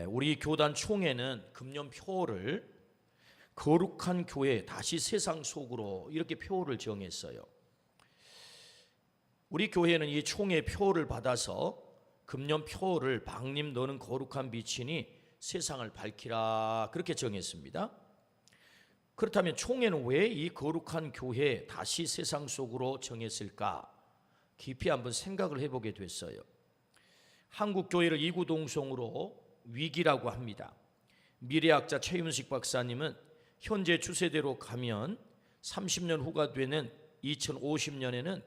우리 교단 총회는 금년 표어를 거룩한 교회 다시 세상 속으로 이렇게 표어를 정했어요. 우리 교회는 이 총회 표어를 받아서 금년 표어를 박님 너는 거룩한 빛이니 세상을 밝히라 그렇게 정했습니다. 그렇다면 총회는 왜 이 거룩한 교회 다시 세상 속으로 정했을까? 깊이 한번 생각을 해보게 됐어요. 한국 교회를 이구동성으로 위기라고 합니다. 미래학자 최윤식 박사님은 현재 추세대로 가면 30년 후가 되는 2050년에는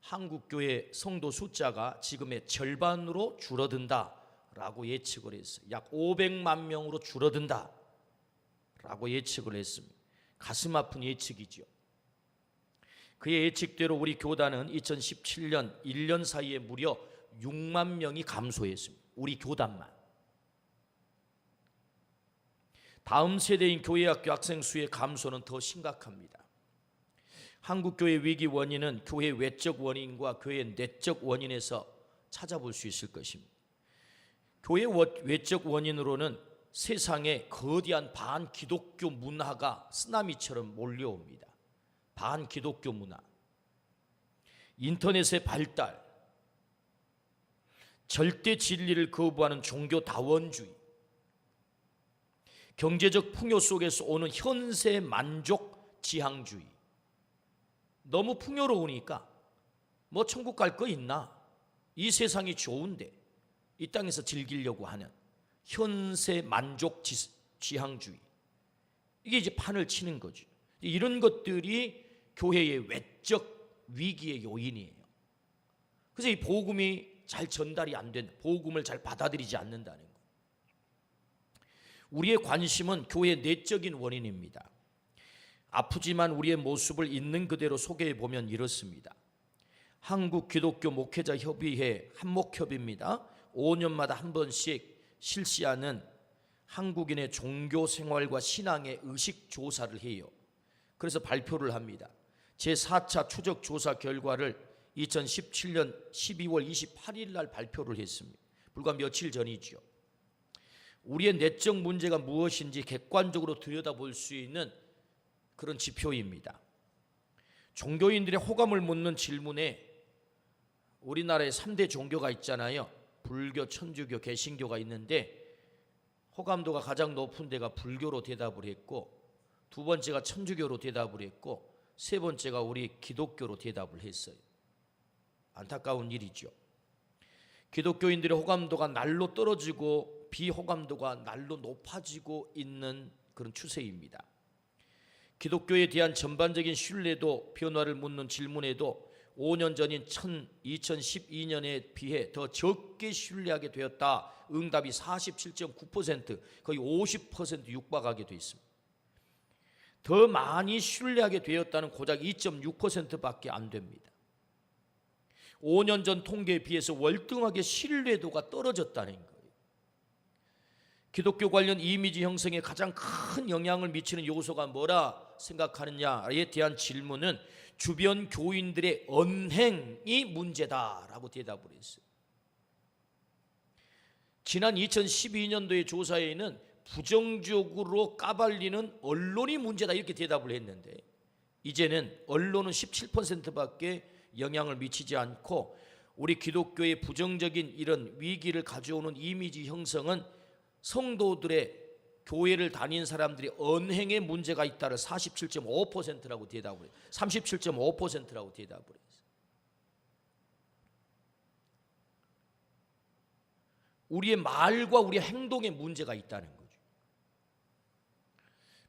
한국 교회 성도 숫자가 지금의 절반으로 줄어든다라고 예측을 했어요. 약 500만 명으로 줄어든다라고 예측을 했습니다. 가슴 아픈 예측이죠. 그의 예측대로 우리 교단은 2017년 1년 사이에 무려 6만 명이 감소했습니다. 우리 교단만. 다음 세대인 교회학교 학생 수의 감소는 더 심각합니다. 한국교회 위기 원인은 교회 외적 원인과 교회 내적 원인에서 찾아볼 수 있을 것입니다. 교회 외적 원인으로는 세상에 거대한 반기독교 문화가 쓰나미처럼 몰려옵니다. 반기독교 문화, 인터넷의 발달, 절대 진리를 거부하는 종교다원주의, 경제적 풍요 속에서 오는 현세 만족 지향주의. 너무 풍요로우니까 뭐 천국 갈 거 있나? 이 세상이 좋은데 이 땅에서 즐기려고 하는 현세 만족 지향주의. 이게 이제 판을 치는 거죠. 이런 것들이 교회의 외적 위기의 요인이에요. 그래서 이 복음이 잘 전달이 안 된다. 복음을 잘 받아들이지 않는다는 거예요. 우리의 관심은 교회의 내적인 원인입니다. 아프지만 우리의 모습을 있는 그대로 소개해 보면 이렇습니다. 한국 기독교 목회자 협의회 한목협입니다. 5년마다 한 번씩 실시하는 한국인의 종교 생활과 신앙의 의식 조사를 해요. 그래서 발표를 합니다. 제4차 추적 조사 결과를 2017년 12월 28일 날 발표를 했습니다. 불과 며칠 전이죠. 우리의 내적 문제가 무엇인지 객관적으로 들여다볼 수 있는 그런 지표입니다. 종교인들의 호감을 묻는 질문에 우리나라에 3대 종교가 있잖아요. 불교, 천주교, 개신교가 있는데 호감도가 가장 높은 데가 불교로 대답을 했고, 두 번째가 천주교로 대답을 했고, 세 번째가 우리 기독교로 대답을 했어요. 안타까운 일이죠. 기독교인들의 호감도가 날로 떨어지고 비호감도가 날로 높아지고 있는 그런 추세입니다. 기독교에 대한 전반적인 신뢰도 변화를 묻는 질문에도 5년 전인 2012년에 비해 더 적게 신뢰하게 되었다. 응답이 47.9%, 거의 50% 육박하게 되어 있습니다. 더 많이 신뢰하게 되었다는 고작 2.6%밖에 안 됩니다. 5년 전 통계에 비해서 월등하게 신뢰도가 떨어졌다는 거예요. 기독교 관련 이미지 형성에 가장 큰 영향을 미치는 요소가 뭐라 생각하느냐에 대한 질문은 주변 교인들의 언행이 문제다라고 대답을 했어요. 지난 2012년도의 조사에는 부정적으로 까발리는 언론이 문제다 이렇게 대답을 했는데, 이제는 언론은 17%밖에 영향을 미치지 않고 우리 기독교의 부정적인 이런 위기를 가져오는 이미지 형성은 성도들의 교회를 다닌 사람들이 언행에 문제가 있다를 47.5%라고 대답을 해요. 37.5%라고 대답을 했어요. 우리의 말과 우리의 행동에 문제가 있다는 거죠.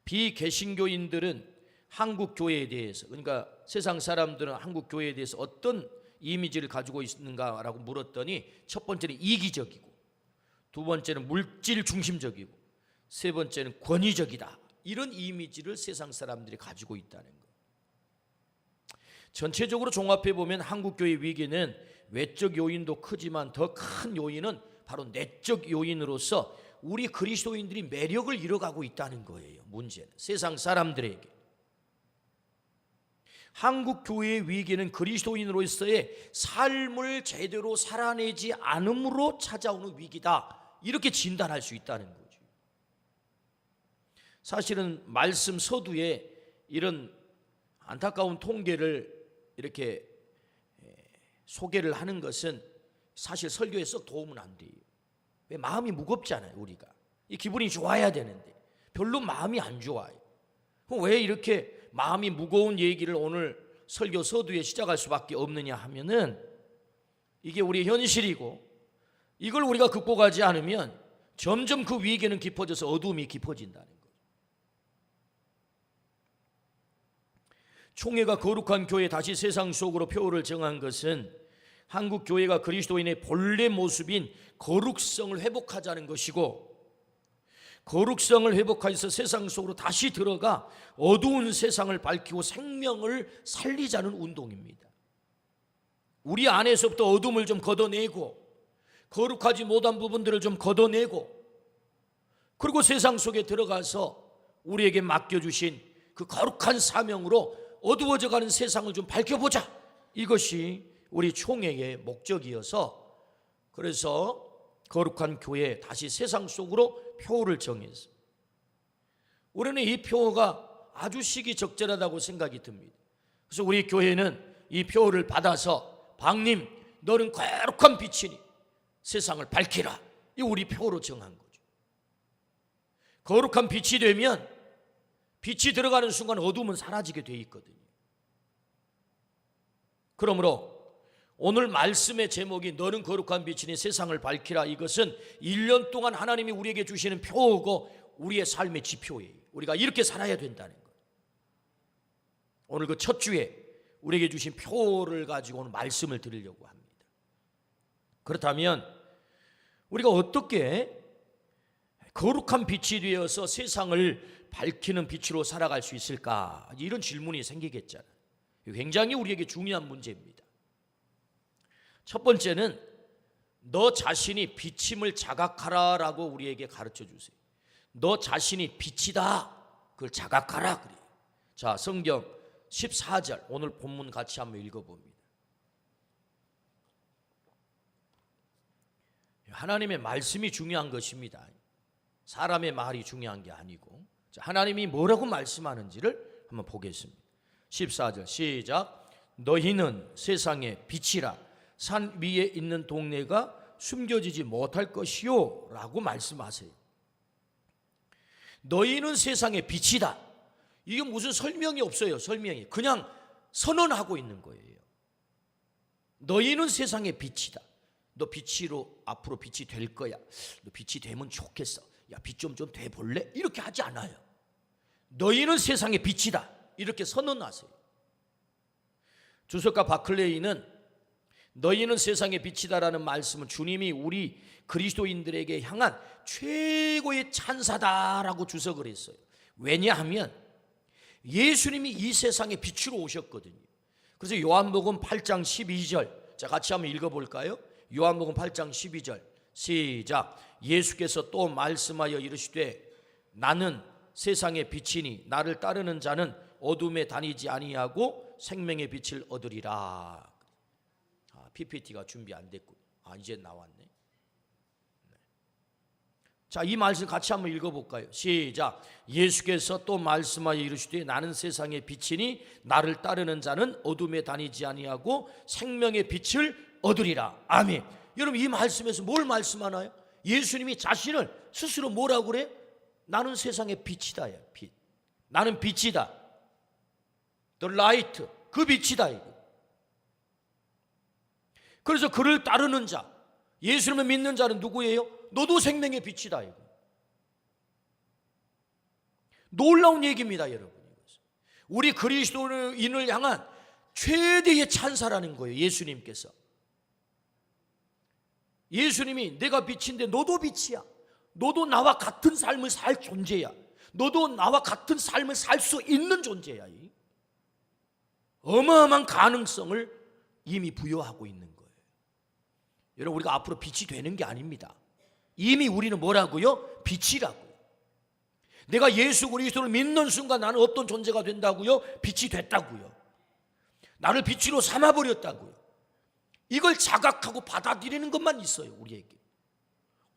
비개신교인들은 한국 교회에 대해서, 그러니까 세상 사람들은 한국 교회에 대해서 어떤 이미지를 가지고 있는가라고 물었더니, 첫 번째는 이기적이고, 두 번째는 물질 중심적이고, 세 번째는 권위적이다. 이런 이미지를 세상 사람들이 가지고 있다는 것. 전체적으로 종합해 보면 한국 교회 위기는 외적 요인도 크지만 더 큰 요인은 바로 내적 요인으로서 우리 그리스도인들이 매력을 잃어가고 있다는 거예요. 문제는 세상 사람들에게. 한국 교회의 위기는 그리스도인으로서의 삶을 제대로 살아내지 않음으로 찾아오는 위기다. 이렇게 진단할 수 있다는 거죠. 사실은 말씀 서두에 이런 안타까운 통계를 이렇게 소개를 하는 것은 사실 설교에 썩 도움은 안 돼요. 왜? 마음이 무겁잖아요. 우리가 이 기분이 좋아야 되는데 별로 마음이 안 좋아요. 왜 이렇게 마음이 무거운 얘기를 오늘 설교 서두에 시작할 수밖에 없느냐 하면은 이게 우리의 현실이고, 이걸 우리가 극복하지 않으면 점점 그 위기는 깊어져서 어두움이 깊어진다는 거예요. 총회가 거룩한 교회 다시 세상 속으로 표를 정한 것은 한국 교회가 그리스도인의 본래 모습인 거룩성을 회복하자는 것이고, 거룩성을 회복하여서 세상 속으로 다시 들어가 어두운 세상을 밝히고 생명을 살리자는 운동입니다. 우리 안에서부터 어둠을 좀 걷어내고 거룩하지 못한 부분들을 좀 걷어내고, 그리고 세상 속에 들어가서 우리에게 맡겨주신 그 거룩한 사명으로 어두워져가는 세상을 좀 밝혀보자. 이것이 우리 총회의 목적이어서, 그래서 거룩한 교회 다시 세상 속으로 표를 정했어. 우리는 이 표가 아주 시기적절하다고 생각이 듭니다. 그래서 우리 교회는 이 표를 받아서 박님 너는 거룩한 빛이니 세상을 밝히라, 이 우리 표로 정한 거죠. 거룩한 빛이 되면 빛이 들어가는 순간 어둠은 사라지게 돼 있거든요. 그러므로 오늘 말씀의 제목이 너는 거룩한 빛이니 세상을 밝히라, 이것은 1년 동안 하나님이 우리에게 주시는 표고 우리의 삶의 지표예요. 우리가 이렇게 살아야 된다는 거예요. 오늘 그 첫 주에 우리에게 주신 표를 가지고 오늘 말씀을 드리려고 합니다. 그렇다면 우리가 어떻게 거룩한 빛이 되어서 세상을 밝히는 빛으로 살아갈 수 있을까? 이런 질문이 생기겠잖아요. 굉장히 우리에게 중요한 문제입니다. 첫 번째는 너 자신이 빛임을 자각하라라고 우리에게 가르쳐 주세요. 너 자신이 빛이다, 그걸 자각하라 그래요. 자, 성경 14절 오늘 본문 같이 한번 읽어봅니다. 하나님의 말씀이 중요한 것입니다. 사람의 말이 중요한 게 아니고, 자, 하나님이 뭐라고 말씀하는지를 한번 보겠습니다. 14절 시작. 너희는 세상의 빛이라. 산 위에 있는 동네가 숨겨지지 못할 것이요 라고 말씀하세요. 너희는 세상의 빛이다. 이게 무슨 설명이 없어요. 설명이 그냥 선언하고 있는 거예요. 너희는 세상의 빛이다. 너 빛으로 앞으로 빛이 될 거야. 너 빛이 되면 좋겠어. 야, 빛 좀 돼 볼래? 이렇게 하지 않아요. 너희는 세상의 빛이다, 이렇게 선언하세요. 주석가 바클레이는 너희는 세상의 빛이다라는 말씀은 주님이 우리 그리스도인들에게 향한 최고의 찬사다라고 주석을 했어요. 왜냐하면 예수님이 이 세상에 빛으로 오셨거든요. 그래서 요한복음 8장 12절, 자 같이 한번 읽어볼까요? 요한복음 8장 12절 시작. 예수께서 또 말씀하여 이르시되 나는 세상의 빛이니 나를 따르는 자는 어둠에 다니지 아니하고 생명의 빛을 얻으리라. PPT가 준비 안 됐고, 이제 나왔네. 네. 자, 이 말씀 같이 한번 읽어볼까요? 시작. 예수께서 또 말씀하여 이르시되 나는 세상의 빛이니 나를 따르는 자는 어둠에 다니지 아니하고 생명의 빛을 얻으리라. 아멘. 여러분, 이 말씀에서 뭘 말씀하나요? 예수님이 자신을 스스로 뭐라고 그래? 나는 세상의 빛이다. 빛. 나는 빛이다. The light. 그 빛이다. 이거. 그래서 그를 따르는 자, 예수님을 믿는 자는 누구예요? 너도 생명의 빛이다. 이거. 놀라운 얘기입니다, 여러분. 우리 그리스도인을 향한 최대의 찬사라는 거예요. 예수님께서. 예수님이 내가 빛인데 너도 빛이야. 너도 나와 같은 삶을 살 존재야. 너도 나와 같은 삶을 살 수 있는 존재야. 어마어마한 가능성을 이미 부여하고 있는 거예요. 여러분, 우리가 앞으로 빛이 되는 게 아닙니다. 이미 우리는 뭐라고요? 빛이라고요. 내가 예수 그리스도를 믿는 순간 나는 어떤 존재가 된다고요? 빛이 됐다고요. 나를 빛으로 삼아버렸다고요. 이걸 자각하고 받아들이는 것만 있어요, 우리에게.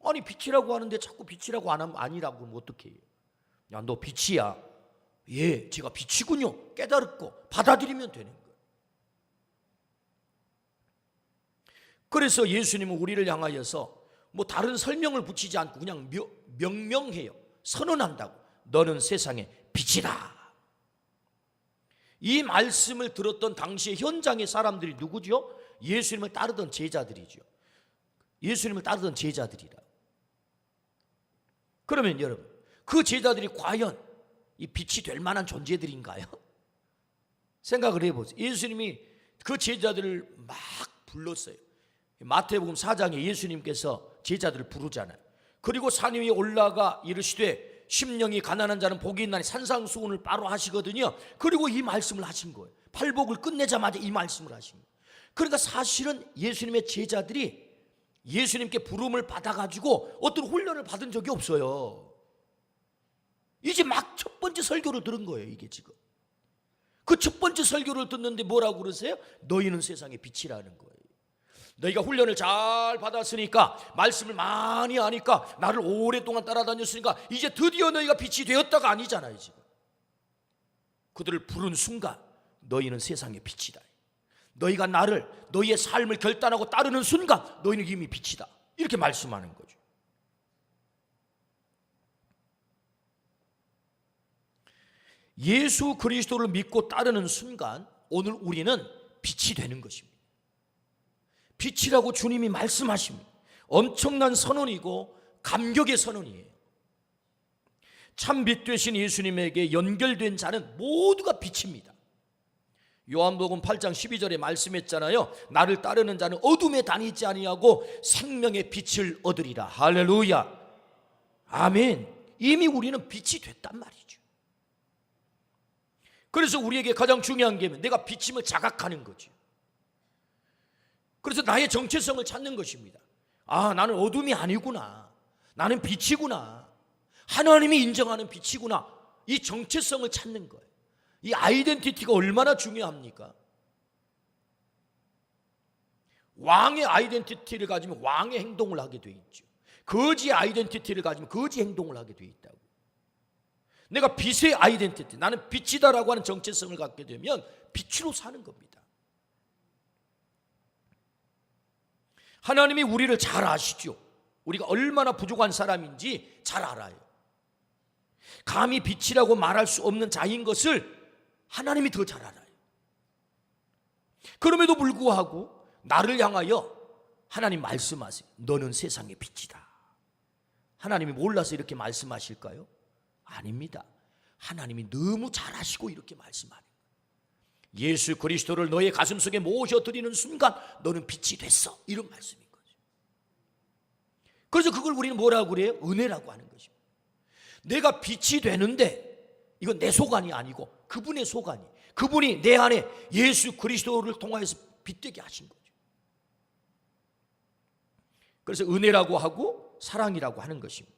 아니 빛이라고 하는데 자꾸 빛이라고 안 하면 아니라고 하면 어떡해? 야, 너 빛이야. 예, 제가 빛이군요. 깨달았고 받아들이면 되는 거예요. 그래서 예수님은 우리를 향하여서 뭐 다른 설명을 붙이지 않고 그냥 명명해요. 선언한다고. 너는 세상의 빛이다. 이 말씀을 들었던 당시의 현장의 사람들이 누구죠? 예수님을 따르던 제자들이죠. 예수님을 따르던 제자들이라. 그러면 여러분, 그 제자들이 과연 이 빛이 될 만한 존재들인가요? 생각을 해보세요. 예수님이 그 제자들을 막 불렀어요. 마태복음 4장에 예수님께서 제자들을 부르잖아요. 그리고 산 위에 올라가 이르시되 심령이 가난한 자는 복이 있나니 산상수훈을 바로 하시거든요. 그리고 이 말씀을 하신 거예요. 팔복을 끝내자마자 이 말씀을 하신 거예요. 그러니까 사실은 예수님의 제자들이 예수님께 부름을 받아가지고 어떤 훈련을 받은 적이 없어요. 이제 막 첫 번째 설교를 들은 거예요. 이게 지금 그 첫 번째 설교를 듣는데 뭐라고 그러세요? 너희는 세상의 빛이라는 거예요. 너희가 훈련을 잘 받았으니까, 말씀을 많이 아니까, 나를 오랫동안 따라다녔으니까 이제 드디어 너희가 빛이 되었다가 아니잖아요. 지금 그들을 부른 순간 너희는 세상의 빛이다. 너희가 나를, 너희의 삶을 결단하고 따르는 순간 너희는 이미 빛이다. 이렇게 말씀하는 거죠. 예수 그리스도를 믿고 따르는 순간 오늘 우리는 빛이 되는 것입니다. 빛이라고 주님이 말씀하십니다. 엄청난 선언이고 감격의 선언이에요. 참 빛 되신 예수님에게 연결된 자는 모두가 빛입니다. 요한복음 8장 12절에 말씀했잖아요. 나를 따르는 자는 어둠에 다니지 아니하고 생명의 빛을 얻으리라. 할렐루야. 아멘. 이미 우리는 빛이 됐단 말이죠. 그래서 우리에게 가장 중요한 게 내가 빛임을 자각하는 거죠. 그래서 나의 정체성을 찾는 것입니다. 아, 나는 어둠이 아니구나. 나는 빛이구나. 하나님이 인정하는 빛이구나. 이 정체성을 찾는 거예요. 이 아이덴티티가 얼마나 중요합니까? 왕의 아이덴티티를 가지면 왕의 행동을 하게 돼 있죠. 거지의 아이덴티티를 가지면 거지 행동을 하게 돼 있다고. 내가 빛의 아이덴티티, 나는 빛이다라고 하는 정체성을 갖게 되면 빛으로 사는 겁니다. 하나님이 우리를 잘 아시죠. 우리가 얼마나 부족한 사람인지 잘 알아요. 감히 빛이라고 말할 수 없는 자인 것을 하나님이 더 잘 알아요. 그럼에도 불구하고 나를 향하여 하나님 말씀하세요. 너는 세상의 빛이다. 하나님이 몰라서 이렇게 말씀하실까요? 아닙니다. 하나님이 너무 잘 아시고 이렇게 말씀하는 거예요. 예수 그리스도를 너의 가슴속에 모셔드리는 순간 너는 빛이 됐어. 이런 말씀인 거죠. 그래서 그걸 우리는 뭐라고 그래요? 은혜라고 하는 것입니다. 내가 빛이 되는데 이건 내 소관이 아니고 그분의 소관이, 그분이 내 안에 예수 그리스도를 통하여서 빛되게 하신 거죠. 그래서 은혜라고 하고 사랑이라고 하는 것입니다.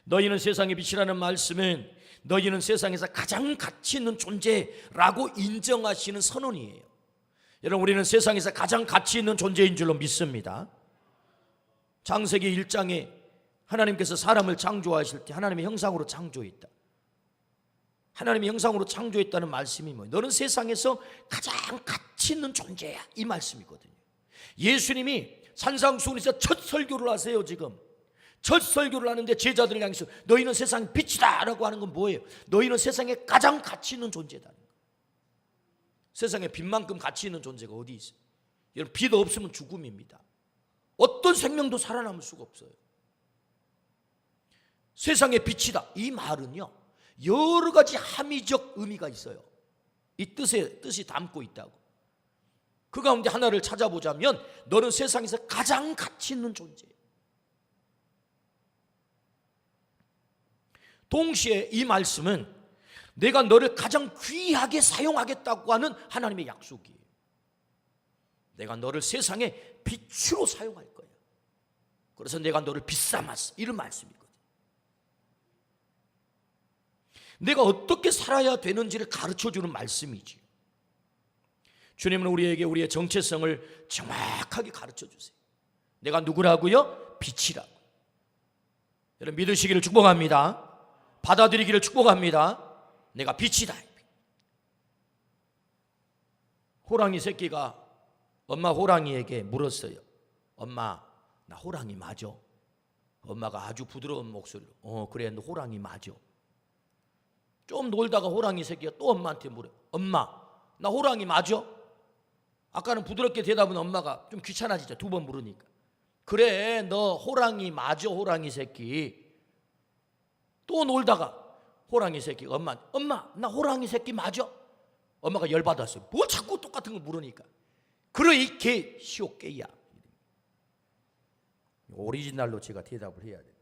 너희는 세상의 빛이라는 말씀은 너희는 세상에서 가장 가치 있는 존재라고 인정하시는 선언이에요. 여러분, 우리는 세상에서 가장 가치 있는 존재인 줄로 믿습니다. 창세기 1장에 하나님께서 사람을 창조하실 때 하나님의 형상으로 창조했다. 하나님의 형상으로 창조했다는 말씀이 뭐예요? 너는 세상에서 가장 가치 있는 존재야, 이 말씀이거든요. 예수님이 산상수훈에서 첫 설교를 하세요. 지금 첫 설교를 하는데 제자들을 향해서 너희는 세상의 빛이다 라고 하는 건 뭐예요? 너희는 세상에 가장 가치 있는 존재다. 세상에 빛만큼 가치 있는 존재가 어디 있어요? 여러분, 빛 없으면 죽음입니다. 어떤 생명도 살아남을 수가 없어요. 세상의 빛이다, 이 말은요 여러 가지 함의적 의미가 있어요. 이 뜻이 담고 있다고. 그 가운데 하나를 찾아보자면 너는 세상에서 가장 가치 있는 존재예요. 동시에 이 말씀은 내가 너를 가장 귀하게 사용하겠다고 하는 하나님의 약속이에요. 내가 너를 세상의 빛으로 사용할 거야. 그래서 내가 너를 빛 삼았어, 이런 말씀이거든요. 내가 어떻게 살아야 되는지를 가르쳐주는 말씀이지. 주님은 우리에게 우리의 정체성을 정확하게 가르쳐주세요. 내가 누구라고요? 빛이라고. 여러분 믿으시기를 축복합니다. 받아들이기를 축복합니다. 내가 빛이다. 호랑이 새끼가 엄마 호랑이에게 물었어요. 엄마, 나 호랑이 맞아? 엄마가 아주 부드러운 목소리로 그래, 너 호랑이 맞아. 좀 놀다가 호랑이 새끼가 또 엄마한테 물어요. 엄마, 나 호랑이 맞아? 아까는 부드럽게 대답은 엄마가 좀 귀찮아지죠. 두 번 물으니까. 그래, 너 호랑이 맞아, 호랑이 새끼. 또 놀다가 호랑이 새끼가 엄마, 나 호랑이 새끼 맞아? 엄마가 열받았어요. 뭘 자꾸 똑같은 걸 물으니까. 그래, 이 개 시옷개야. 오리지널로 제가 대답을 해야 돼요.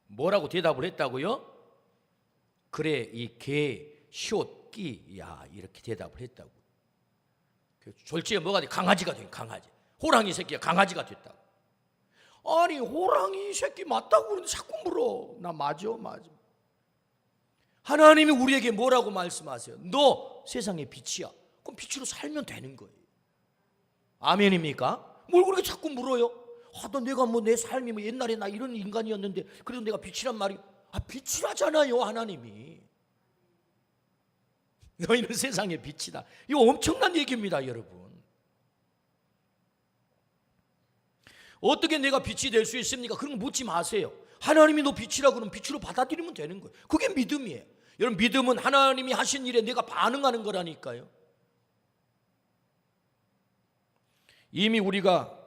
뭐라고 대답을 했다고요? 그래, 이 개 시옷끼야. 이렇게 대답을 했다고. 졸지에 뭐가 돼? 강아지가 된 강아지. 호랑이 새끼가 강아지가 됐다고. 아니, 호랑이 새끼 맞다고 그러는데 자꾸 물어. 나 맞아. 하나님이 우리에게 뭐라고 말씀하세요? 너 세상의 빛이야. 그럼 빛으로 살면 되는 거예요. 아멘입니까? 뭘 그렇게 자꾸 물어요? 내가 내 삶이 옛날에 나 이런 인간이었는데 그래도 내가 빛이란 말이. 빛이라잖아요, 하나님이. 너희는 세상의 빛이다. 이거 엄청난 얘기입니다, 여러분. 어떻게 내가 빛이 될 수 있습니까? 그런 거 묻지 마세요. 하나님이 너 빛이라 그러면 빛으로 받아들이면 되는 거예요. 그게 믿음이에요. 여러분, 믿음은 하나님이 하신 일에 내가 반응하는 거라니까요. 이미 우리가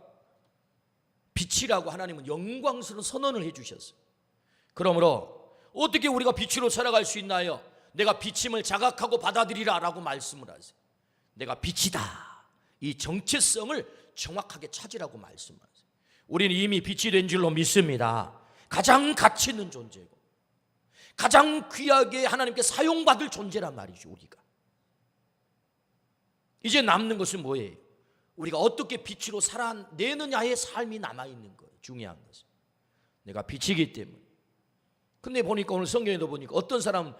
빛이라고 하나님은 영광스러운 선언을 해주셨어요. 그러므로 어떻게 우리가 빛으로 살아갈 수 있나요? 내가 빛임을 자각하고 받아들이라 라고 말씀을 하세요. 내가 빛이다. 이 정체성을 정확하게 찾으라고 말씀하세요. 우리는 이미 빛이 된 줄로 믿습니다. 가장 가치 있는 존재고 가장 귀하게 하나님께 사용받을 존재란 말이죠, 우리가. 이제 남는 것은 뭐예요? 우리가 어떻게 빛으로 살아내느냐의 삶이 남아있는 거예요. 중요한 것은 내가 빛이기 때문에. 근데 보니까 오늘 성경에도 보니까 어떤 사람은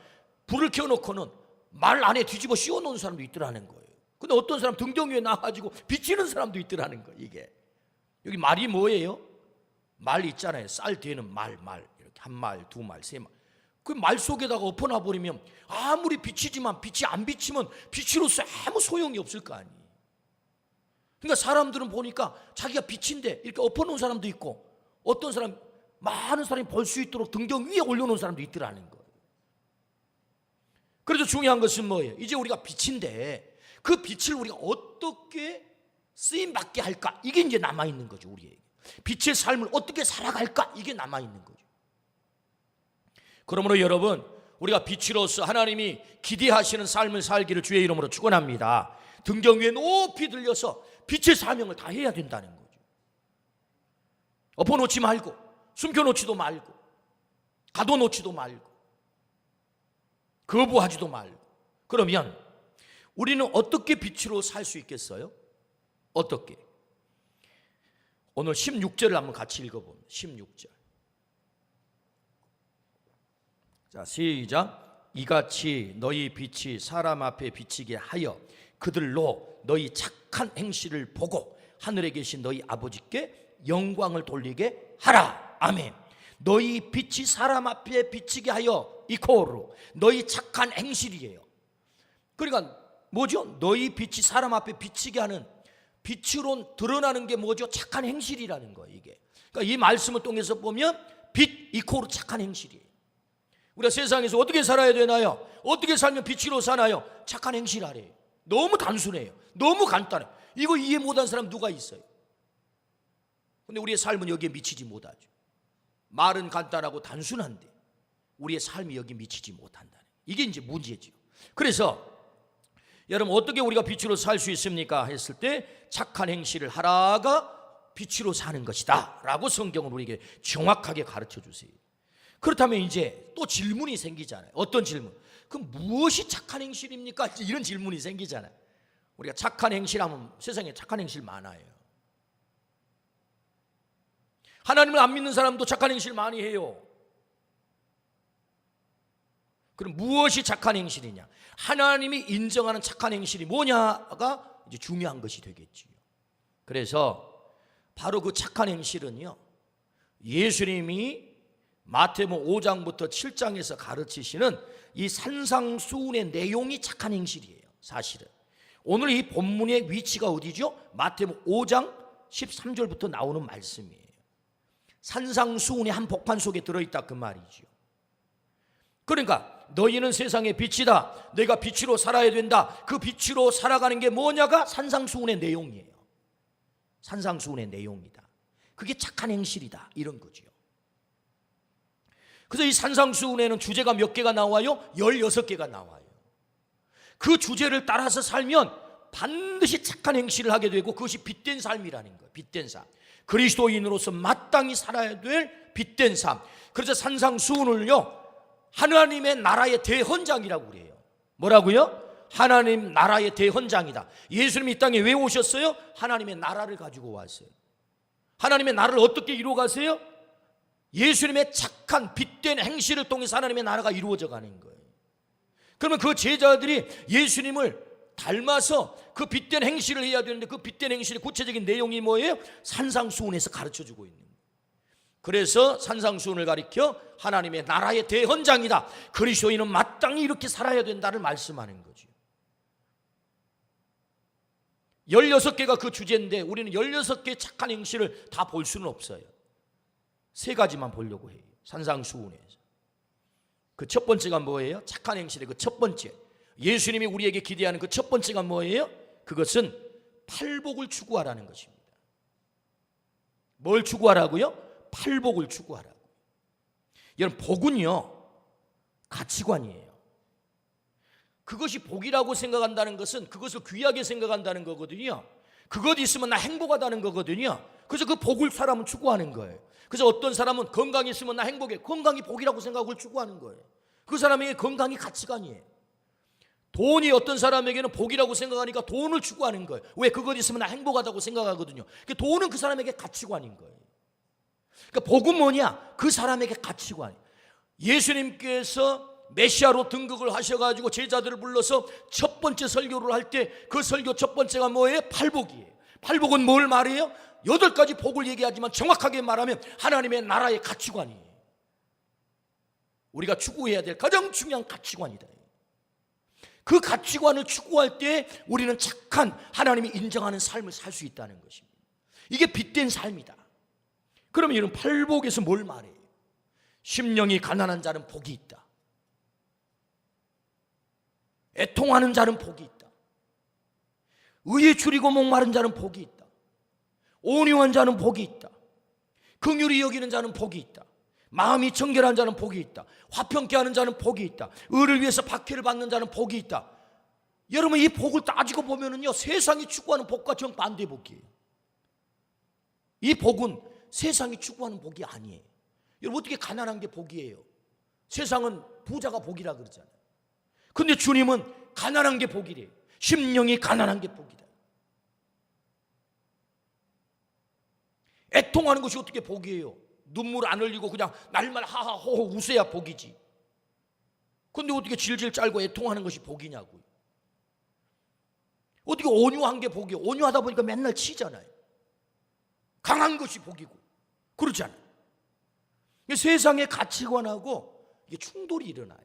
불을 켜놓고는 말 안에 뒤집어 씌워놓은 사람도 있더라는 거예요. 근데 어떤 사람 등등 위에 나와가지고 비치는 사람도 있더라는 거예요. 이게 여기 말이 뭐예요? 말 있잖아요. 쌀 뒤에는 말 이렇게 한 말, 두 말, 세 말. 그 말 속에다가 엎어놔 버리면 아무리 빛이지만 빛이 안 비치면 빛으로서 아무 소용이 없을 거 아니에요. 그러니까 사람들은 보니까 자기가 빛인데 이렇게 엎어놓은 사람도 있고 어떤 사람 많은 사람이 볼 수 있도록 등경 위에 올려놓은 사람도 있더라는 거예요. 그래서 중요한 것은 뭐예요? 이제 우리가 빛인데 그 빛을 우리가 어떻게 쓰임받게 할까? 이게 이제 남아있는 거죠, 우리에게. 빛의 삶을 어떻게 살아갈까? 이게 남아있는 거죠. 그러므로 여러분, 우리가 빛으로서 하나님이 기대하시는 삶을 살기를 주의 이름으로 축원합니다. 등경 위에 높이 들려서 빛의 사명을 다 해야 된다는 거죠. 엎어놓지 말고 숨겨놓지도 말고 가둬놓지도 말고 거부하지도 말고. 그러면 우리는 어떻게 빛으로 살 수 있겠어요? 어떻게? 오늘 16절을 한번 같이 읽어봅니다. 16절. 자, 시작. 이같이 너희 빛이 사람 앞에 비치게 하여 그들로 너희 착한 행실을 보고 하늘에 계신 너희 아버지께 영광을 돌리게 하라. 아멘. 너희 빛이 사람 앞에 비치게 하여 이코로 너희 착한 행실이에요. 그러니까 뭐죠? 너희 빛이 사람 앞에 비치게 하는, 빛으로 드러나는 게 뭐죠? 착한 행실이라는 거예요, 이게. 그러니까 이 말씀을 통해서 보면 빛 이코로 착한 행실이에요. 우리가 세상에서 어떻게 살아야 되나요? 어떻게 살면 빛으로 사나요? 착한 행실 아래요. 너무 단순해요. 너무 간단해요. 이거 이해 못한 사람 누가 있어요? 근데 우리의 삶은 여기에 미치지 못하죠. 말은 간단하고 단순한데 우리의 삶이 여기 미치지 못한다는, 이게 이제 문제죠. 그래서 여러분, 어떻게 우리가 빛으로 살 수 있습니까? 했을 때 착한 행실을 하라가 빛으로 사는 것이다 라고 성경은 우리에게 정확하게 가르쳐 주세요. 그렇다면 이제 또 질문이 생기잖아요. 어떤 질문? 그럼 무엇이 착한 행실입니까? 이런 질문이 생기잖아요. 우리가 착한 행실하면 세상에 착한 행실 많아요. 하나님을 안 믿는 사람도 착한 행실 많이 해요. 그럼 무엇이 착한 행실이냐? 하나님이 인정하는 착한 행실이 뭐냐가 이제 중요한 것이 되겠지요. 그래서 바로 그 착한 행실은요, 예수님이 마태복음 5장부터 7장에서 가르치시는 이 산상수훈의 내용이 착한 행실이에요. 사실은 오늘 이 본문의 위치가 어디죠? 마태복음 5장 13절부터 나오는 말씀이에요. 산상수훈의 한 복판 속에 들어있다 그 말이죠. 그러니까 너희는 세상의 빛이다, 내가 빛으로 살아야 된다, 그 빛으로 살아가는 게 뭐냐가 산상수훈의 내용이에요. 산상수훈의 내용이다. 그게 착한 행실이다, 이런 거죠. 그래서 이 산상수훈에는 주제가 몇 개가 나와요? 16개가 나와요. 그 주제를 따라서 살면 반드시 착한 행실을 하게 되고, 그것이 빛된 삶이라는 거예요. 빛된 삶, 그리스도인으로서 마땅히 살아야 될 빛된 삶. 그래서 산상수훈을요, 하나님의 나라의 대헌장이라고 그래요. 뭐라고요? 하나님 나라의 대헌장이다. 예수님이 이 땅에 왜 오셨어요? 하나님의 나라를 가지고 왔어요. 하나님의 나라를 어떻게 이루어가세요? 예수님의 착한 빛된 행실을 통해서 하나님의 나라가 이루어져 가는 거예요. 그러면 그 제자들이 예수님을 닮아서 그 빛된 행실을 해야 되는데, 그 빛된 행실의 구체적인 내용이 뭐예요? 산상수훈에서 가르쳐주고 있는 거예요. 그래서 산상수훈을 가리켜 하나님의 나라의 대헌장이다, 그리스도인은 마땅히 이렇게 살아야 된다를 말씀하는 거죠. 16개가 그 주제인데 우리는 16개의 착한 행실을 다 볼 수는 없어요. 3가지만 보려고 해요. 산상수훈에서. 그 첫 번째가 뭐예요? 착한 행실의 그 첫 번째, 예수님이 우리에게 기대하는 그 첫 번째가 뭐예요? 그것은 팔복을 추구하라는 것입니다. 뭘 추구하라고요? 팔복을 추구하라고. 여러분, 복은요, 가치관이에요. 그것이 복이라고 생각한다는 것은 그것을 귀하게 생각한다는 거거든요. 그것 있으면 나 행복하다는 거거든요. 그래서 그 복을 사람은 추구하는 거예요. 그래서 어떤 사람은 건강이 있으면 나 행복해, 건강이 복이라고 생각을 추구하는 거예요. 그 사람에게 건강이 가치관이에요. 돈이 어떤 사람에게는 복이라고 생각하니까 돈을 추구하는 거예요. 왜? 그것 있으면 나 행복하다고 생각하거든요. 돈은 그 사람에게 가치관인 거예요. 그러니까 복은 뭐냐? 그 사람에게 가치관이에요. 예수님께서 메시아로 등극을 하셔가지고 제자들을 불러서 첫 번째 설교를 할 때 그 설교 첫 번째가 뭐예요? 팔복이에요. 팔복은 뭘 말해요? 8가지 복을 얘기하지만 정확하게 말하면 하나님의 나라의 가치관이에요. 우리가 추구해야 될 가장 중요한 가치관이다. 그 가치관을 추구할 때 우리는 착한, 하나님이 인정하는 삶을 살 수 있다는 것입니다. 이게 빛된 삶이다. 그러면 이런 팔복에서 뭘 말해요? 심령이 가난한 자는 복이 있다, 애통하는 자는 복이 있다, 의에 줄이고 목마른 자는 복이 있다, 온유한 자는 복이 있다, 긍휼히 여기는 자는 복이 있다, 마음이 정결한 자는 복이 있다, 화평케 하는 자는 복이 있다, 의를 위해서 박해를 받는 자는 복이 있다. 여러분, 이 복을 따지고 보면은요, 세상이 추구하는 복과 정반대 복이에요. 이 복은 세상이 추구하는 복이 아니에요. 여러분, 어떻게 가난한 게 복이에요? 세상은 부자가 복이라 그러잖아요. 근데 주님은 가난한 게 복이래요. 심령이 가난한 게 복이다. 애통하는 것이 어떻게 복이에요? 눈물 안 흘리고 그냥 날만 하하호호 웃어야 복이지. 근데 어떻게 질질 짤고 애통하는 것이 복이냐고요. 어떻게 온유한 게 복이에요? 온유하다 보니까 맨날 치잖아요. 강한 것이 복이고 그렇잖아요. 세상의 가치관하고 이게 충돌이 일어나요.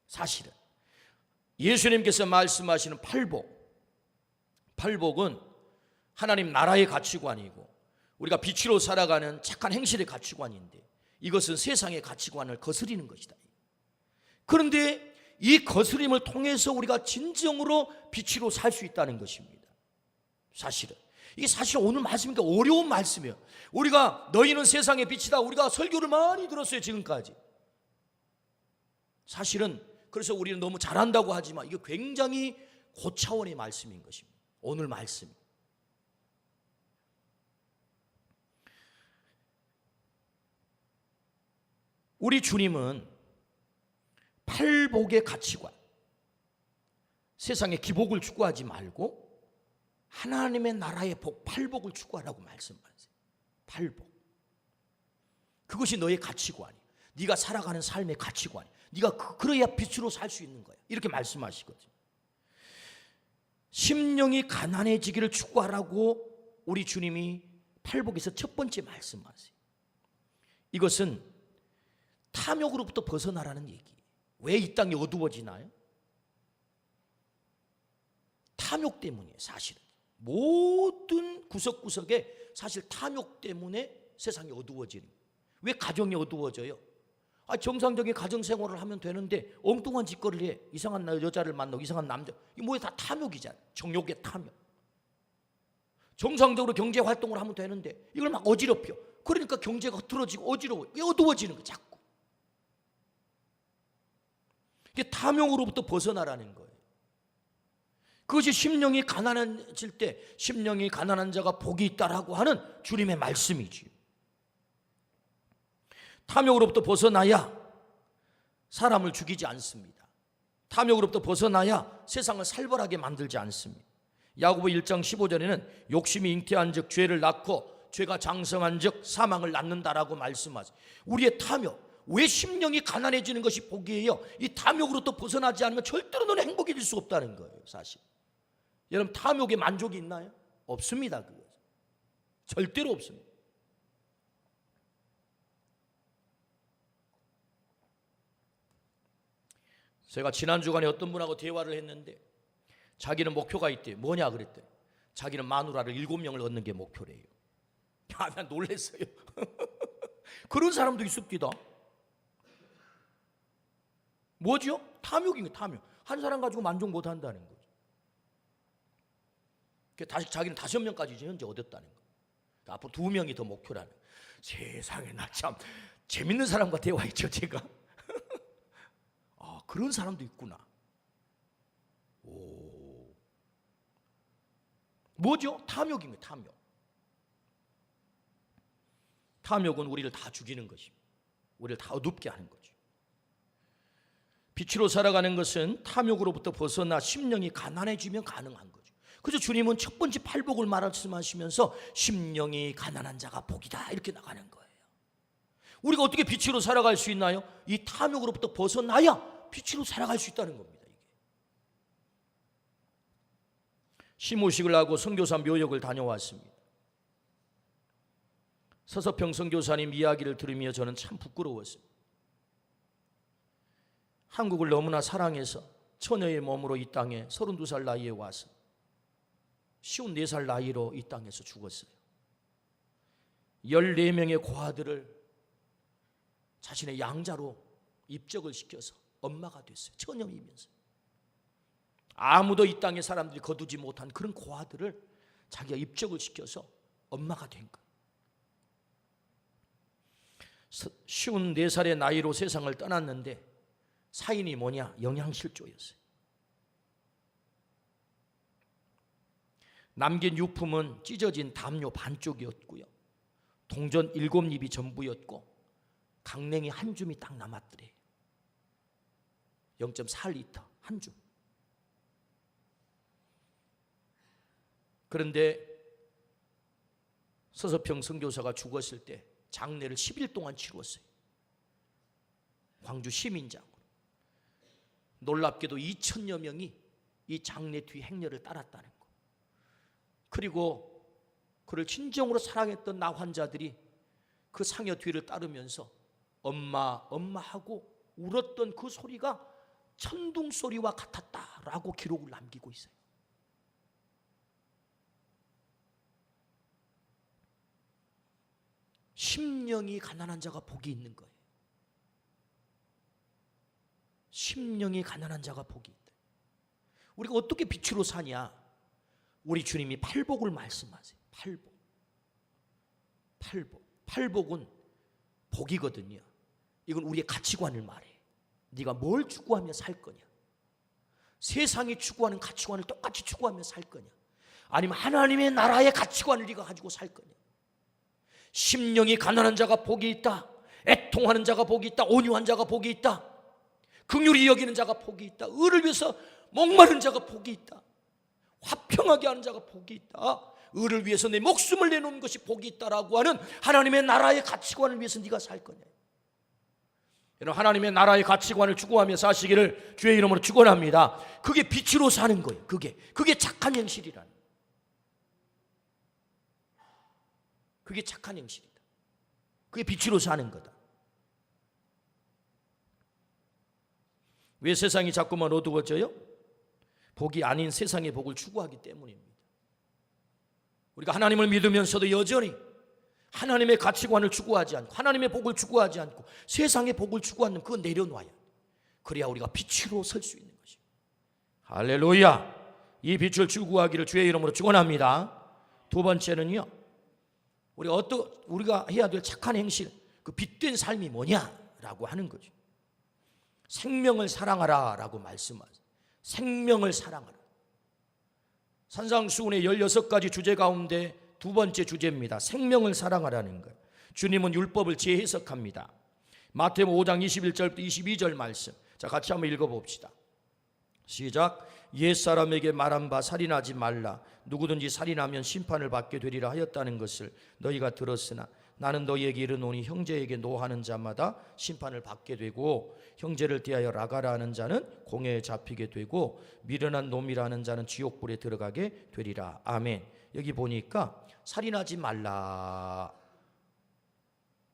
사실은 예수님께서 말씀하시는 팔복은 하나님 나라의 가치관이고 우리가 빛으로 살아가는 착한 행실의 가치관인데, 이것은 세상의 가치관을 거스리는 것이다. 그런데 이 거스림을 통해서 우리가 진정으로 빛으로 살 수 있다는 것입니다. 사실은 이게 사실 오늘 말씀이니까 어려운 말씀이에요. 우리가 너희는 세상의 빛이다, 우리가 설교를 많이 들었어요, 지금까지. 사실은 그래서 우리는 너무 잘한다고 하지만 이게 굉장히 고차원의 말씀인 것입니다. 오늘 말씀. 우리 주님은 팔복의 가치관, 세상의 기복을 추구하지 말고 하나님의 나라의 복, 팔복을 추구하라고 말씀하세요. 팔복. 그것이 너의 가치관이야. 네가 살아가는 삶의 가치관이야. 네가 그래야 빛으로 살 수 있는 거야. 이렇게 말씀하시거든요. 심령이 가난해지기를 추구하라고 우리 주님이 팔복에서 첫 번째 말씀하세요. 이것은 탐욕으로부터 벗어나라는 얘기. 왜 이 땅이 어두워지나요? 탐욕 때문이에요. 사실은 모든 구석구석에 사실 탐욕 때문에 세상이 어두워지는 거예요. 왜 가정이 어두워져요? 정상적인 가정생활을 하면 되는데 엉뚱한 짓거리를 해. 이상한 여자를 만나고 이상한 남자. 이게 뭐예요? 다 탐욕이잖아요. 정욕의 탐욕. 정상적으로 경제활동을 하면 되는데 이걸 막 어지럽혀. 그러니까 경제가 흐트러지고 어지러워. 어두워지는 거예요. 자꾸. 이게 탐욕으로부터 벗어나라는 거예요. 그것이 심령이 가난해질 때 심령이 가난한 자가 복이 있다라고 하는 주님의 말씀이지요. 탐욕으로부터 벗어나야 사람을 죽이지 않습니다. 탐욕으로부터 벗어나야 세상을 살벌하게 만들지 않습니다. 야고보 1장 15절에는 욕심이 잉태한 즉 죄를 낳고 죄가 장성한 즉 사망을 낳는다라고 말씀하세요. 우리의 탐욕, 왜 심령이 가난해지는 것이 복이에요? 이 탐욕으로부터 벗어나지 않으면 절대로 너는 행복해질 수 없다는 거예요. 사실 여러분, 탐욕에 만족이 있나요? 없습니다. 그거 절대로 없습니다. 제가 지난 주간에 어떤 분하고 대화를 했는데 자기는 목표가 있대요. 뭐냐 그랬더니 자기는 마누라를 7명을 얻는 게 목표래요. 난 놀랐어요. 그런 사람도 있습니다. 뭐죠? 탐욕인 거예요. 탐욕. 한 사람 가지고 만족 못한다는 거죠. 다시 자기는 5명까지 현재 얻었다는 거예요. 앞으로 2명이 더 목표라는 거예요. 세상에, 나 참 재밌는 사람과 대화했죠 제가. 그런 사람도 있구나. 뭐죠? 탐욕인 거예요. 탐욕. 탐욕은 우리를 다 죽이는 것입니다. 우리를 다 어둡게 하는 거죠. 빛으로 살아가는 것은 탐욕으로부터 벗어나 심령이 가난해지면 가능한 거죠. 그래서 주님은 첫 번째 팔복을 말씀하시면서 심령이 가난한 자가 복이다 이렇게 나가는 거예요. 우리가 어떻게 빛으로 살아갈 수 있나요? 이 탐욕으로부터 벗어나야 빛으로 살아갈 수 있다는 겁니다. 이게. 시무식을 하고 선교사 묘역을 다녀왔습니다. 서서평 선교사님 이야기를 들으며 저는 참 부끄러웠습니다. 한국을 너무나 사랑해서 처녀의 몸으로 이 땅에 32살 나이에 와서 54살 나이로 이 땅에서 죽었어요. 14명의 고아들을 자신의 양자로 입적을 시켜서 엄마가 됐어요. 처녀이면서. 아무도 이 땅에 사람들이 거두지 못한 그런 고아들을 자기가 입적을 시켜서 엄마가 된 거예요. 54살의 나이로 세상을 떠났는데 사인이 뭐냐? 영양실조였어요. 남긴 유품은 찢어진 담요 반쪽이었고요. 동전 7입이 전부였고 강냉이 한 줌이 딱 남았더래요. 0.4리터 한 줌. 그런데 서서평 선교사가 죽었을 때 장례를 10일 동안 치루었어요. 광주 시민장으로. 놀랍게도 2,000여 명이 이 장례 뒤 행렬을 따랐다는 거. 그리고 그를 진정으로 사랑했던 나 환자들이 그 상여 뒤를 따르면서 엄마 엄마 하고 울었던 그 소리가 천둥 소리와 같았다라고 기록을 남기고 있어요. 심령이 가난한 자가 복이 있는 거예요. 심령이 가난한 자가 복이 있다. 우리가 어떻게 빛으로 사냐? 우리 주님이 팔복을 말씀하세요. 팔복. 팔복은 복이거든요. 이건 우리의 가치관을 말해. 네가 뭘 추구하며 살 거냐? 세상이 추구하는 가치관을 똑같이 추구하며 살 거냐? 아니면 하나님의 나라의 가치관을 네가 가지고 살 거냐? 심령이 가난한 자가 복이 있다. 애통하는 자가 복이 있다. 온유한 자가 복이 있다. 긍휼히 여기는 자가 복이 있다. 의를 위해서 목마른 자가 복이 있다. 화평하게 하는 자가 복이 있다. 의를 위해서 내 목숨을 내놓는 것이 복이 있다라고 하는 하나님의 나라의 가치관을 위해서 네가 살 거냐? 여러분, 하나님의 나라의 가치관을 추구하며 사시기를 주의 이름으로 축원합니다. 그게 빛으로 사는 거예요. 그게 착한 행실이라는 거예요. 그게 착한 행실이다. 그게 빛으로 사는 거다. 왜 세상이 자꾸만 어두워져요? 복이 아닌 세상의 복을 추구하기 때문입니다. 우리가 하나님을 믿으면서도 여전히 하나님의 가치관을 추구하지 않고 하나님의 복을 추구하지 않고 세상의 복을 추구하는 그거 내려놔야, 그래야 우리가 빛으로 설 수 있는 것입니다. 할렐루야. 이 빛을 추구하기를 주의 이름으로 축원합니다. 두 번째는요, 우리가 해야 될 착한 행실, 그 빛된 삶이 뭐냐라고 하는 거죠. 생명을 사랑하라 라고 말씀하세요. 생명을 사랑하라. 산상수훈의 16가지 주제 가운데 두 번째 주제입니다. 생명을 사랑하라는 것. 주님은 율법을 재해석합니다. 마태복음 5장 21절부터 22절 말씀. 자, 같이 한번 읽어봅시다. 시작. 옛사람에게 말한 바 살인하지 말라. 누구든지 살인하면 심판을 받게 되리라 하였다는 것을 너희가 들었으나 나는 너희에게 이르노니 형제에게 노하는 자마다 심판을 받게 되고 형제를 대하여 라가라 하는 자는 공회에 잡히게 되고 미련한 놈이라는 자는 지옥불에 들어가게 되리라. 아멘. 여기 보니까 살인하지 말라,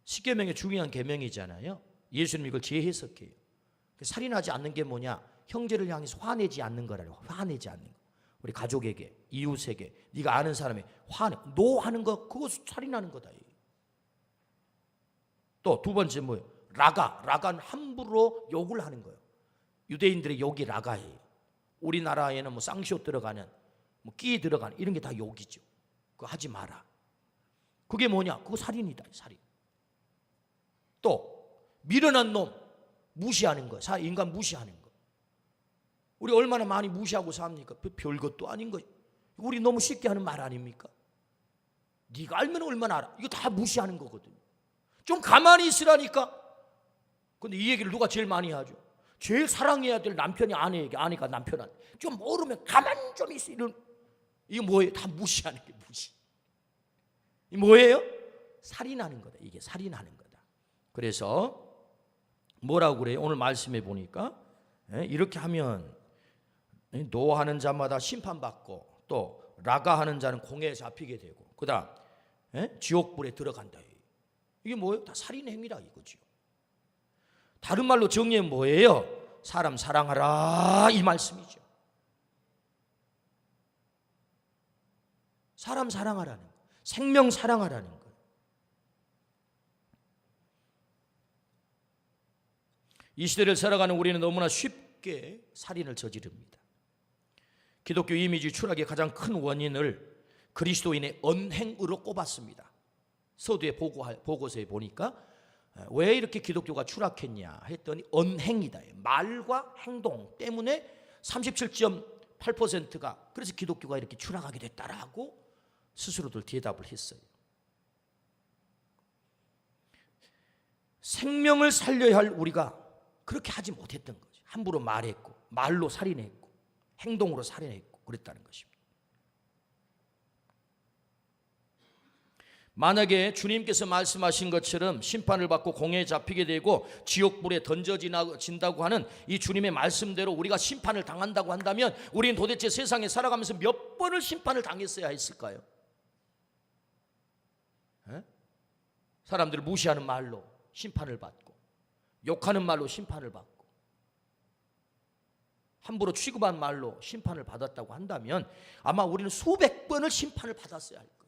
십계명의 중요한 계명이잖아요. 예수님이 이걸 재해석해요. 살인하지 않는 게 뭐냐? 형제를 향해서 화내지 않는 거라고. 화내지 않는 거. 우리 가족에게, 이웃에게, 네가 아는 사람에 노하는 거, 그거 살인하는 거다. 또 두 번째 뭐예요? 라가는 함부로 욕을 하는 거예요. 유대인들의 욕이 라가예요. 우리나라에는 뭐 쌍시옷 들어가는, 뭐 끼 들어가는 이런 게 다 욕이죠. 그거 하지 마라. 그게 뭐냐? 그거 살인이다. 살인. 또 미련한 놈, 무시하는 거, 인간 무시하는 거. 우리 얼마나 많이 무시하고 삽니까? 별것도 아닌 거. 우리 너무 쉽게 하는 말 아닙니까? 네가 알면 얼마나 알아. 이거 다 무시하는 거거든요. 좀 가만히 있으라니까. 근데 이 얘기를 누가 제일 많이 하죠? 제일 사랑해야 될 남편이 아내에게, 아내가 남편한테 좀 모르면 가만히 좀 있어. 이게 뭐예요? 다 무시하는 게 무시. 이 뭐예요? 살인하는 거다. 이게 살인하는 거다. 그래서 뭐라고 그래요? 오늘 말씀해 보니까 이렇게 하면 노하는 자마다 심판받고 또 라가하는 자는 공회에 잡히게 되고 그다음 지옥불에 들어간다. 이게 뭐예요? 다 살인 행위라 이거죠. 다른 말로 정리하면 뭐예요? 사람 사랑하라 이 말씀이죠. 사람 사랑하라는 거, 생명 사랑하라는 거. 이 시대를 살아가는 우리는 너무나 쉽게 살인을 저지릅니다. 기독교 이미지 추락의 가장 큰 원인을 그리스도인의 언행으로 꼽았습니다. 서두에 보고서에 보니까 왜 이렇게 기독교가 추락했냐 했더니 언행이다. 말과 행동 때문에 37.8%가 그래서 기독교가 이렇게 추락하게 됐다라고 스스로들 대답을 했어요. 생명을 살려야 할 우리가 그렇게 하지 못했던 거죠. 함부로 말했고 말로 살인했고 행동으로 살인했고 그랬다는 것입니다. 만약에 주님께서 말씀하신 것처럼 심판을 받고 공회에 잡히게 되고 지옥불에 던져진다고 하는 이 주님의 말씀대로 우리가 심판을 당한다고 한다면 우리는 도대체 세상에 살아가면서 몇 번을 심판을 당했어야 했을까요? 사람들을 무시하는 말로 심판을 받고 욕하는 말로 심판을 받고 함부로 취급한 말로 심판을 받았다고 한다면 아마 우리는 수백 번을 심판을 받았어야 할 거예요.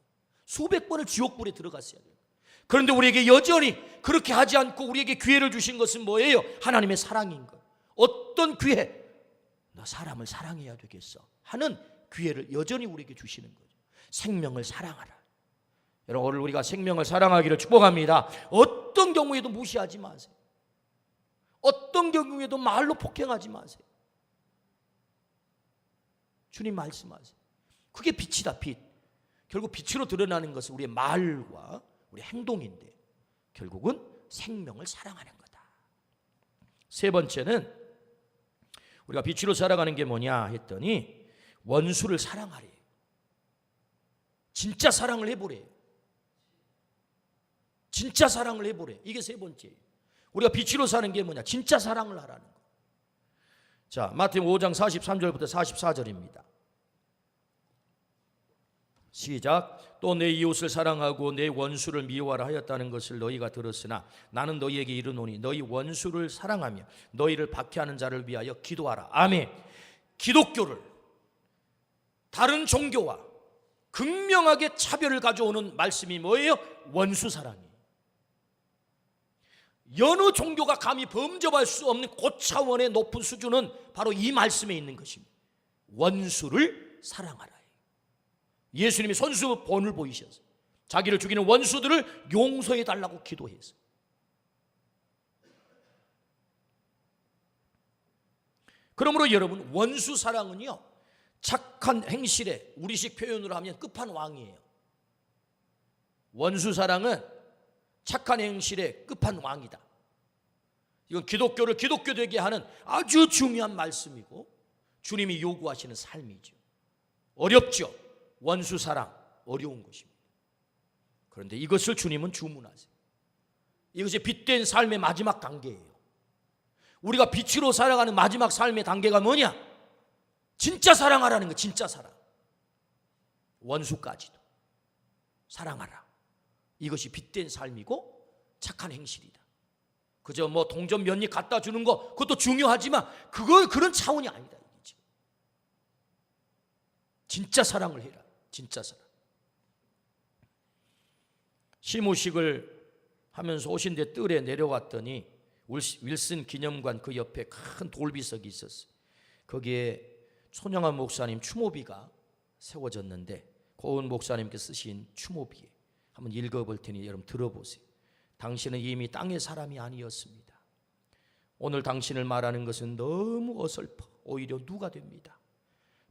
수백 번을 지옥불에 들어갔어야 돼요. 그런데 우리에게 여전히 그렇게 하지 않고 우리에게 기회를 주신 것은 뭐예요? 하나님의 사랑인 것. 어떤 기회? 너 사람을 사랑해야 되겠어 하는 기회를 여전히 우리에게 주시는 거죠. 생명을 사랑하라. 여러분, 오늘 우리가 생명을 사랑하기를 축복합니다. 어떤 경우에도 무시하지 마세요. 어떤 경우에도 말로 폭행하지 마세요. 주님 말씀하세요. 그게 빛이다. 빛. 결국 빛으로 드러나는 것은 우리의 말과 우리의 행동인데 결국은 생명을 사랑하는 거다. 세 번째는 우리가 빛으로 살아가는 게 뭐냐 했더니 원수를 사랑하래. 진짜 사랑을 해보래. 진짜 사랑을 해보래. 이게 세 번째예요. 우리가 빛으로 사는 게 뭐냐? 진짜 사랑을 하라는 거. 자, 마태복음 5장 43절부터 44절입니다. 시작. 또 내 이웃을 사랑하고 내 원수를 미워하라 하였다는 것을 너희가 들었으나 나는 너희에게 이르노니 너희 원수를 사랑하며 너희를 박해하는 자를 위하여 기도하라. 아멘. 기독교를 다른 종교와 극명하게 차별을 가져오는 말씀이 뭐예요? 원수 사랑이에요. 여느 종교가 감히 범접할 수 없는 고차원의 높은 수준은 바로 이 말씀에 있는 것입니다. 원수를 사랑하라. 예수님이 손수본을 보이셔서 자기를 죽이는 원수들을 용서해 달라고 기도해서, 그러므로 여러분, 원수 사랑은요 착한 행실에 우리식 표현으로 하면 끝판왕이에요. 원수 사랑은 착한 행실의 끝판왕이다. 이건 기독교를 기독교 되게 하는 아주 중요한 말씀이고 주님이 요구하시는 삶이죠. 어렵죠. 원수 사랑 어려운 것입니다. 그런데 이것을 주님은 주문하세요. 이것이 빛된 삶의 마지막 단계예요. 우리가 빛으로 살아가는 마지막 삶의 단계가 뭐냐? 진짜 사랑하라는 거. 진짜 사랑. 원수까지도 사랑하라. 이것이 빛된 삶이고 착한 행실이다. 그저 뭐 동전 몇 입 갖다 주는 거 그것도 중요하지만 그런 차원이 아니다. 이게 진짜 사랑을 해라. 진짜 사랑. 시무식을 하면서 오신데 뜰에 내려왔더니 윌슨 기념관 그 옆에 큰 돌비석이 있었어요. 거기에 손영환 목사님 추모비가 세워졌는데 고은 목사님께서 쓰신 추모비에 한번 읽어볼 테니 여러분 들어보세요. 당신은 이미 땅의 사람이 아니었습니다. 오늘 당신을 말하는 것은 너무 어설퍼 오히려 누가 됩니다.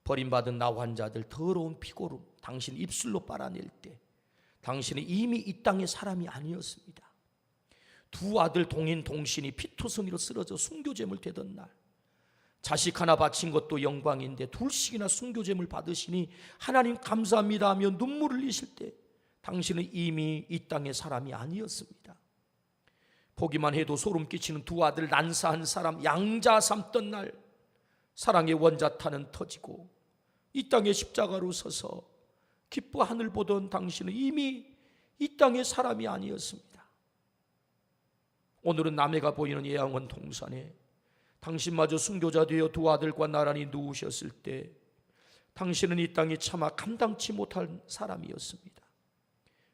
버림받은 나 환자들 더러운 피고름 당신 입술로 빨아낼 때 당신은 이미 이 땅의 사람이 아니었습니다. 두 아들 동인 동신이 피투성이로 쓰러져 순교제물 되던 날, 자식 하나 바친 것도 영광인데 둘씩이나 순교제물 받으시니 하나님 감사합니다 하며 눈물을 흘리실 때 당신은 이미 이 땅의 사람이 아니었습니다. 보기만 해도 소름 끼치는 두 아들 난사한 사람 양자 삼던 날 사랑의 원자탄은 터지고 이 땅의 십자가로 서서 기뻐 하늘 보던 당신은 이미 이 땅의 사람이 아니었습니다. 오늘은 남해가 보이는 예양원 동산에 당신마저 순교자 되어 두 아들과 나란히 누우셨을 때 당신은 이 땅이 차마 감당치 못할 사람이었습니다.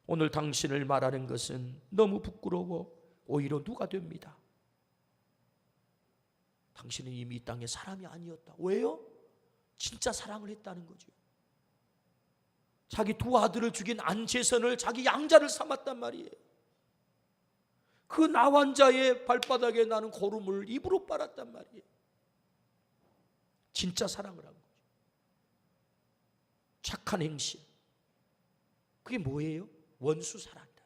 오늘 당신을 말하는 것은 너무 부끄러워 오히려 누가 됩니다. 당신은 이미 이 땅의 사람이 아니었다. 왜요? 진짜 사랑을 했다는 거죠. 자기 두 아들을 죽인 안재선을 자기 양자를 삼았단 말이에요. 그 나환자의 발바닥에 나는 고름을 입으로 빨았단 말이에요. 진짜 사랑을 한 거죠. 착한 행실. 그게 뭐예요? 원수 사랑이다.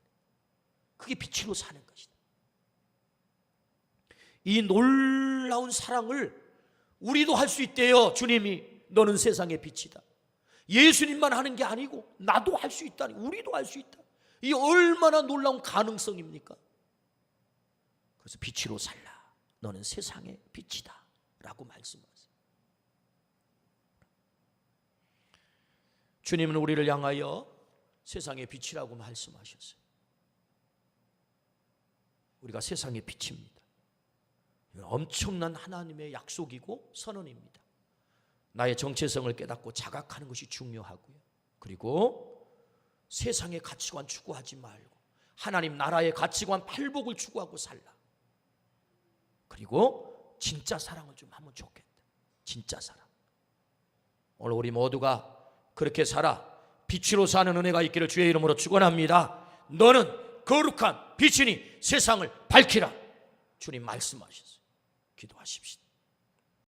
그게 빛으로 사는 것이다. 이 놀라운 사랑을 우리도 할 수 있대요. 주님이 너는 세상의 빛이다. 예수님만 하는 게 아니고 나도 할 수 있다니, 우리도 할 수 있다. 이 얼마나 놀라운 가능성입니까? 그래서 빛으로 살라. 너는 세상의 빛이다 라고 말씀하세요. 주님은 우리를 향하여 세상의 빛이라고 말씀하셨어요. 우리가 세상의 빛입니다. 엄청난 하나님의 약속이고 선언입니다. 나의 정체성을 깨닫고 자각하는 것이 중요하고요. 그리고 세상의 가치관 추구하지 말고 하나님 나라의 가치관 팔복을 추구하고 살라. 그리고 진짜 사랑을 좀 하면 좋겠다. 진짜 사랑. 오늘 우리 모두가 그렇게 살아 빛으로 사는 은혜가 있기를 주의 이름으로 축원합니다. 너는 거룩한 빛이니 세상을 밝히라. 주님 말씀하셨어요. 기도하십시다.